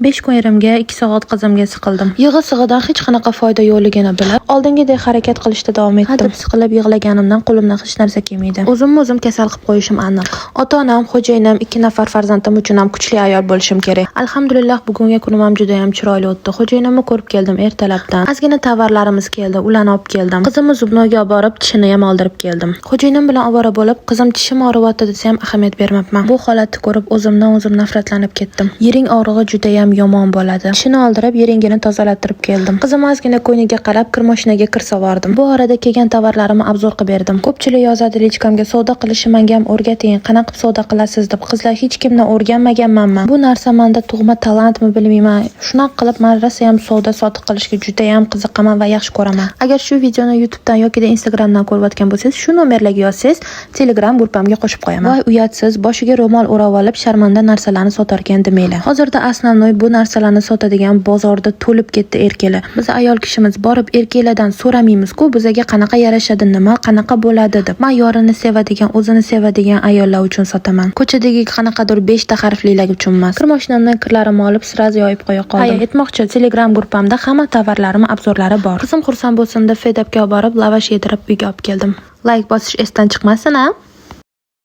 5 kun erimga 2 soat qizimga siqildim. Yig'i sig'idan hech qanaqa foyda yo'qligini bilib, oldingidek harakat qilishda davom etdim. Hadeb siqilib yig'laganimdan qo'limdan hech narsa kelmaydi. O'zim kasal qilib qo'yishim aniq. Ota-onam, xo'jayinim, 2 nafar farzandim uchun ham kuchli ayol bo'lishim kerak. Alhamdulillah, bugungi kunim ham juda ham chiroyli o'tdi. Xo'jayinimni ko'rib keldim ertalabdan. Ozgina tovarlarimiz keldi, ularni olib keldim. Qizimni zubnoga olib borib, tishini ham oldirib keldim. Xo'jayinim bilan ovora bo'lib, qizim tishim og'riyapti desa ham ahamiyat bermabman. Bu holatni ko'rib o'zimdan nafratlanib ketdim. Yering og'rig'i juda ham yomon bo'ladi. Tishini oldirib, yeringini tozalattirib keldim. Qizim ozgina ko'yniga qarab, kir moshinaga kir sovardim. Bu orada kelgan tovarlarimni obzor qilib berdim. Ko'pchilik yozadi lichkamga savdo qilishni menga ham o'rgating, qanaqa savdo qilasiz deb. Qizlar hech kimdan o'rganmaganmanman. Bu narsa menda tug'ma talantmi bilmayman. Shunaqa qilib men rosa ham savdo sotiq qilishga juda ham qiziqaman va yaxshi ko'raman. Agar shu videoni YouTubedan yoki Instagramdan ko'rayotgan bo'lsangiz, shu nomerlarga yozsangiz, Telegram gruppamga qo'shib qo'yaman. Voy uyatsiz, boshiga ro'mol o'rab olib sharmanda narsalarni sotarkan demanglar. Hozirda asnonoy bu narsalarni sotadigan bozorda to'lib ketdi erkaklar. Biz ayol kishimiz borib erkaklardan so'ramaymiz-ku, bizga qanaqa yarashadi, nima, qanaqa bo'ladi deb. Men yorini sevadigan, o'zini sevadigan ayollar uchun sotaman. Ko'chadagi qanaqadir 5 ta harflilar uchun emas. Kir mashinamdan kirlarimni olib sirazi yoyib qo'ya qoldim. Aytmoqchi, Telegram gruppamda hamma tovarlarim obzorlari bor. Qizim xursand bo'lsin deb Fedabga olib borib, lavash yedirib uyga olib keldim. Like bosish esdan chiqmasin, ha?